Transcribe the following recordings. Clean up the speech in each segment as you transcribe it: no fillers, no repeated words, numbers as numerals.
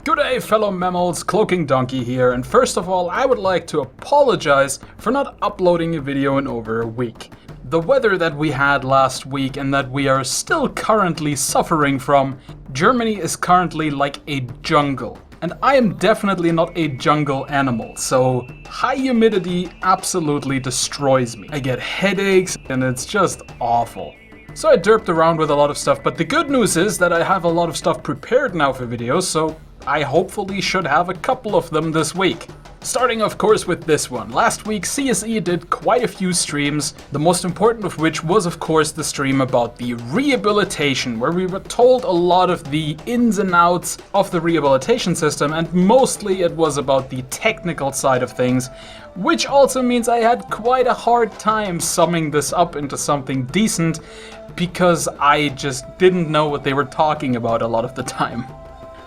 Good day, fellow mammals, CloakingDonkey here, and first of all, I would like to apologize for not uploading a video in over a week. The weather that we had last week and that we are still currently suffering from, Germany is currently like a jungle. And I am definitely not a jungle animal, so high humidity absolutely destroys me. I get headaches and it's just awful. So I derped around with a lot of stuff, but the good news is that I have a lot of stuff prepared now for videos, so I hopefully should have a couple of them this week. Starting of course with this one. Last week CSE did quite a few streams, the most important of which was of course the stream about the Re-Abilitation, where we were told a lot of the ins and outs of the Re-Abilitation system, and mostly it was about the technical side of things, which also means I had quite a hard time summing this up into something decent, because I just didn't know what they were talking about a lot of the time.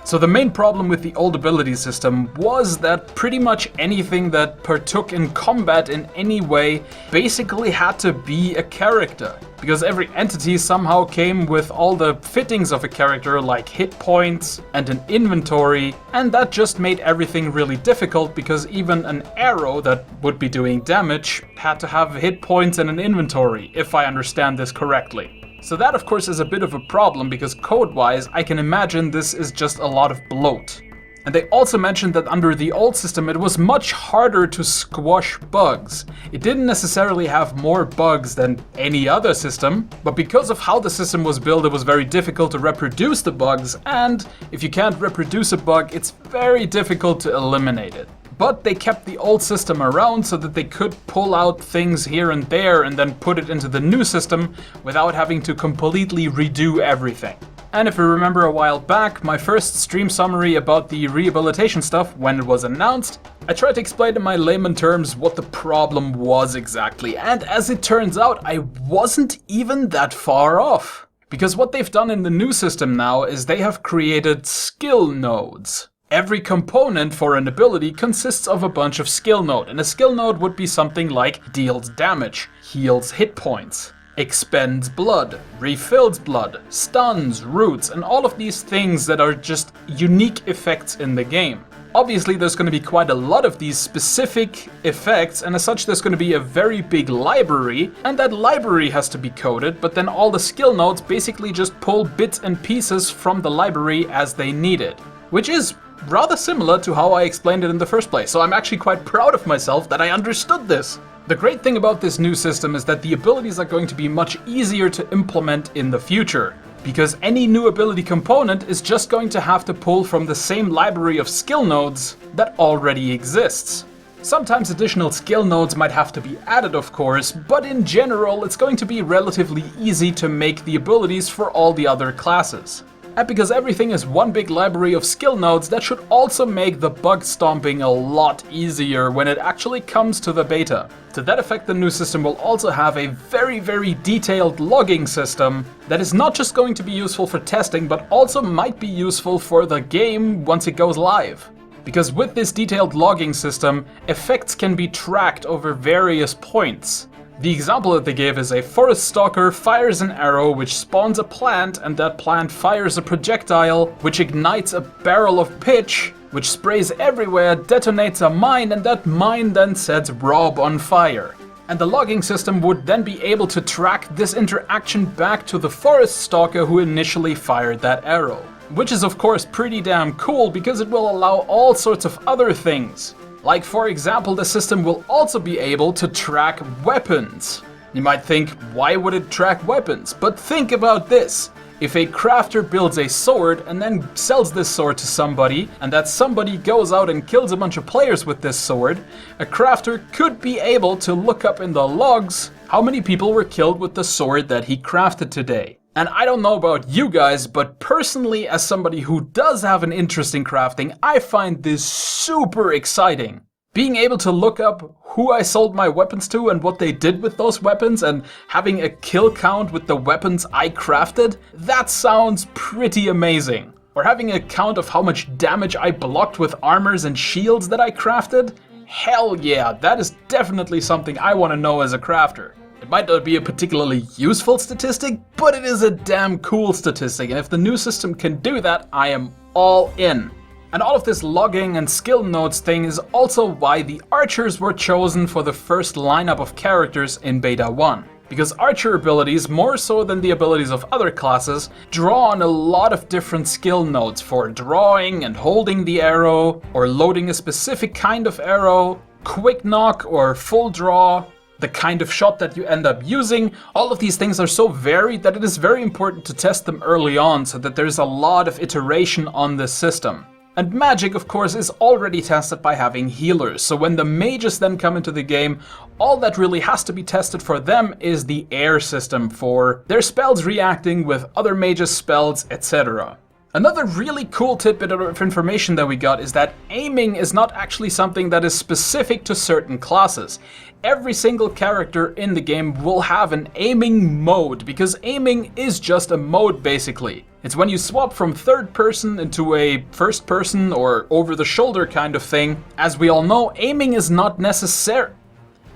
So the main problem with the old ability system was that pretty much anything that partook in combat in any way basically had to be a character. Because every entity somehow came with all the fittings of a character, like hit points and an inventory, and that just made everything really difficult because even an arrow that would be doing damage had to have hit points and an inventory, if I understand this correctly. So that of course is a bit of a problem because code-wise I can imagine this is just a lot of bloat. And they also mentioned that under the old system it was much harder to squash bugs. It didn't necessarily have more bugs than any other system, but because of how the system was built it was very difficult to reproduce the bugs, and if you can't reproduce a bug it's very difficult to eliminate it. But they kept the old system around so that they could pull out things here and there and then put it into the new system without having to completely redo everything. And if you remember a while back, my first stream summary about the Re-Abilitation stuff, when it was announced, I tried to explain in my layman terms what the problem was exactly, and as it turns out, I wasn't even that far off. Because what they've done in the new system now is they have created skill nodes. Every component for an ability consists of a bunch of skill node, and a skill node would be something like deals damage, heals hit points, expends blood, refills blood, stuns, roots, and all of these things that are just unique effects in the game. Obviously there's going to be quite a lot of these specific effects, and as such there's going to be a very big library, and that library has to be coded, but then all the skill nodes basically just pull bits and pieces from the library as they need it. Which is rather similar to how I explained it in the first place, so I'm actually quite proud of myself that I understood this. The great thing about this new system is that the abilities are going to be much easier to implement in the future, because any new ability component is just going to have to pull from the same library of skill nodes that already exists. Sometimes additional skill nodes might have to be added of course, but in general it's going to be relatively easy to make the abilities for all the other classes. And because everything is one big library of skill nodes, that should also make the bug stomping a lot easier when it actually comes to the beta. To that effect, the new system will also have a very detailed logging system that is not just going to be useful for testing, but also might be useful for the game once it goes live. Because with this detailed logging system, effects can be tracked over various points. The example that they gave is a forest stalker fires an arrow which spawns a plant, and that plant fires a projectile which ignites a barrel of pitch, which sprays everywhere, detonates a mine, and that mine then sets Rob on fire. And the logging system would then be able to track this interaction back to the forest stalker who initially fired that arrow. Which is of course pretty damn cool because it will allow all sorts of other things. Like for example, the system will also be able to track weapons. You might think, why would it track weapons? But think about this. If a crafter builds a sword and then sells this sword to somebody, and that somebody goes out and kills a bunch of players with this sword, a crafter could be able to look up in the logs how many people were killed with the sword that he crafted today. And I don't know about you guys, but personally, as somebody who does have an interest in crafting, I find this super exciting. Being able to look up who I sold my weapons to and what they did with those weapons, and having a kill count with the weapons I crafted, that sounds pretty amazing. Or having a count of how much damage I blocked with armors and shields that I crafted. Hell yeah, that is definitely something I want to know as a crafter. It might not be a particularly useful statistic, but it is a damn cool statistic, and if the new system can do that, I am all in. And all of this logging and skill nodes thing is also why the archers were chosen for the first lineup of characters in Beta 1. Because archer abilities, more so than the abilities of other classes, draw on a lot of different skill nodes for drawing and holding the arrow, or loading a specific kind of arrow, quick knock or full draw, the kind of shot that you end up using. All of these things are so varied that it is very important to test them early on so that there's a lot of iteration on this system. And magic, of course, is already tested by having healers, so when the mages then come into the game, all that really has to be tested for them is the air system for their spells reacting with other mages' spells, etc. Another really cool tidbit of information that we got is that aiming is not actually something that is specific to certain classes. Every single character in the game will have an aiming mode, because aiming is just a mode basically. It's when you swap from third person into a first person or over the shoulder kind of thing. As we all know, aiming is not necessary.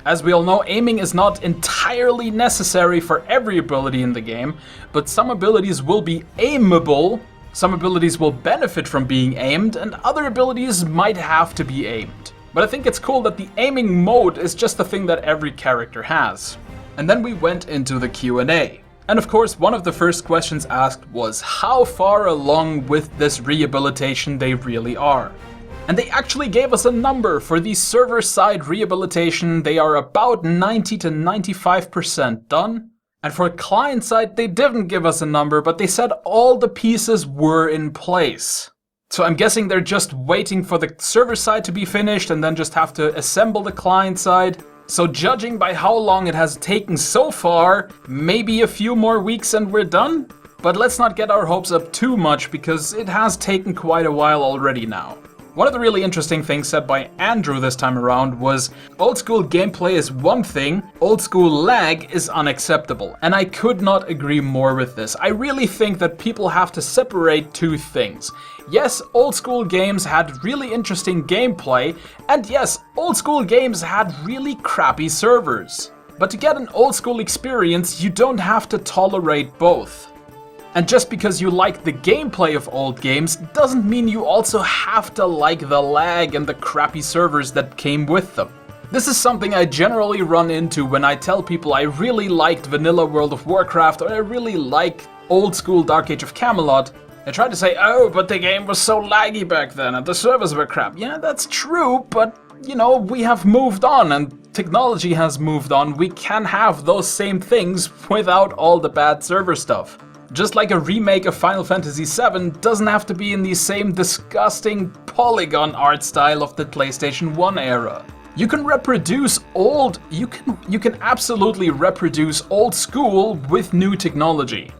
As we all know, aiming is not entirely necessary for every ability in the game, but some abilities will be aimable, some abilities will benefit from being aimed, and other abilities might have to be aimed. But I think it's cool that the aiming mode is just a thing that every character has. And then we went into the Q&A. And of course, one of the first questions asked was how far along with this rehabilitation they really are. And they actually gave us a number. For the server-side rehabilitation, they are about 90 to 95% done. And for client-side, they didn't give us a number, but they said all the pieces were in place. So I'm guessing they're just waiting for the server side to be finished and then just have to assemble the client side. So judging by how long it has taken so far, maybe a few more weeks and we're done? But let's not get our hopes up too much because it has taken quite a while already now. One of the really interesting things said by Andrew this time around was, old school gameplay is one thing, old school lag is unacceptable. And I could not agree more with this. I really think that people have to separate two things. Yes, old school games had really interesting gameplay, and yes, old school games had really crappy servers. But to get an old school experience, you don't have to tolerate both. And just because you like the gameplay of old games doesn't mean you also have to like the lag and the crappy servers that came with them. This is something I generally run into when I tell people I really liked vanilla World of Warcraft or I really like old school Dark Age of Camelot. They try to say, oh, but the game was so laggy back then and the servers were crap. Yeah, that's true, but you know, we have moved on and technology has moved on. We can have those same things without all the bad server stuff. Just like a remake of Final Fantasy VII doesn't have to be in the same disgusting polygon art style of the PlayStation 1 era. You can reproduce you can absolutely reproduce old school with new technology.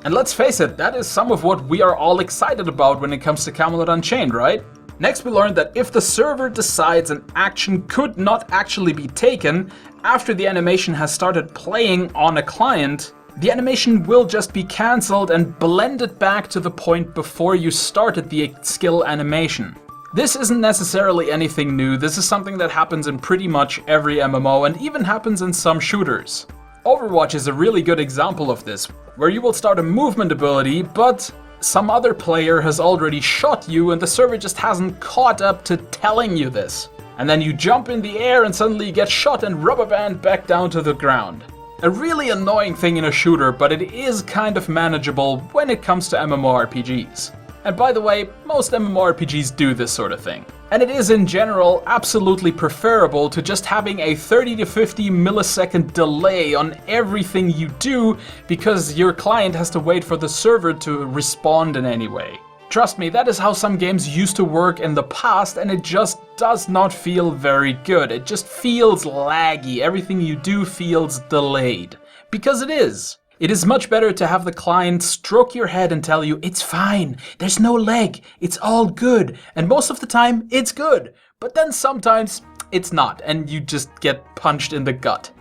And let's face it, that is some of what we are all excited about when it comes to Camelot Unchained, right? Next we learned that if the server decides an action could not actually be taken after the animation has started playing on a client, the animation will just be cancelled and blended back to the point before you started the skill animation. This isn't necessarily anything new, this is something that happens in pretty much every MMO and even happens in some shooters. Overwatch is a really good example of this, where you will start a movement ability, but some other player has already shot you and the server just hasn't caught up to telling you this. And then you jump in the air and suddenly you get shot and rubber band back down to the ground. A really annoying thing in a shooter, but it is kind of manageable when it comes to MMORPGs. And by the way, most MMORPGs do this sort of thing. And it is in general absolutely preferable to just having a 30 to 50 millisecond delay on everything you do because your client has to wait for the server to respond in any way. Trust me, that is how some games used to work in the past and it just does not feel very good. It just feels laggy. Everything you do feels delayed. Because it is. It is much better to have the client stroke your head and tell you, it's fine, there's no lag, it's all good. And most of the time, it's good. But then sometimes, it's not, and you just get punched in the gut.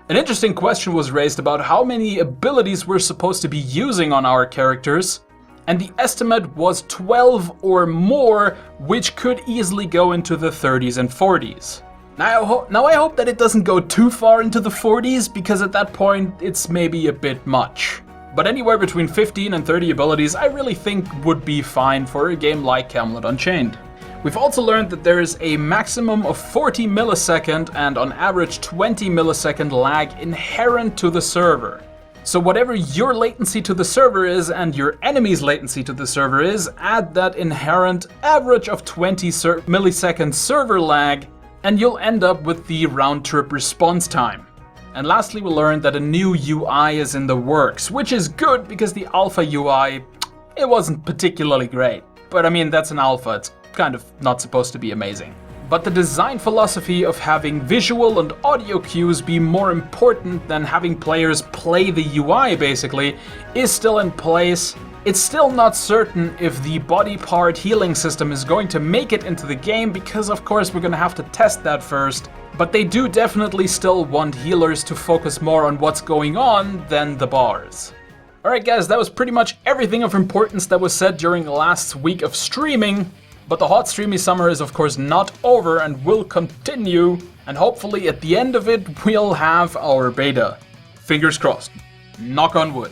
An interesting question was raised about how many abilities we're supposed to be using on our characters. And the estimate was 12 or more, which could easily go into the 30s and 40s. Now I hope that it doesn't go too far into the 40s, because at that point it's maybe a bit much. But anywhere between 15 and 30 abilities I really think would be fine for a game like Camelot Unchained. We've also learned that there is a maximum of 40 millisecond and on average 20 millisecond lag inherent to the server. So whatever your latency to the server is and your enemy's latency to the server is, add that inherent average of 20 millisecond server lag and you'll end up with the round trip response time. And lastly, we learned that a new UI is in the works, which is good because the alpha UI, it wasn't particularly great. But I mean, that's an alpha, it's kind of not supposed to be amazing. But the design philosophy of having visual and audio cues be more important than having players play the UI basically is still in place. It's still not certain if the body part healing system is going to make it into the game because of course we're going to have to test that first. But they do definitely still want healers to focus more on what's going on than the bars. Alright guys, that was pretty much everything of importance that was said during the last week of streaming. But the hot streamy summer is of course not over and will continue. And hopefully at the end of it we'll have our beta. Fingers crossed. Knock on wood.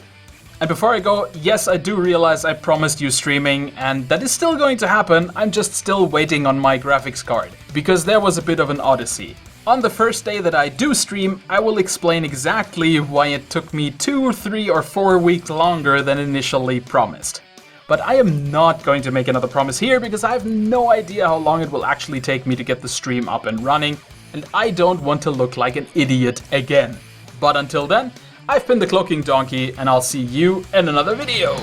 And before I go, yes, I do realize I promised you streaming, and that is still going to happen. I'm just still waiting on my graphics card, because there was a bit of an odyssey. On the first day that I do stream, I will explain exactly why it took me 2, 3 or 4 weeks longer than initially promised. But I am not going to make another promise here, because I have no idea how long it will actually take me to get the stream up and running, and I don't want to look like an idiot again. But until then, I've been the CloakingDonkey, and I'll see you in another video.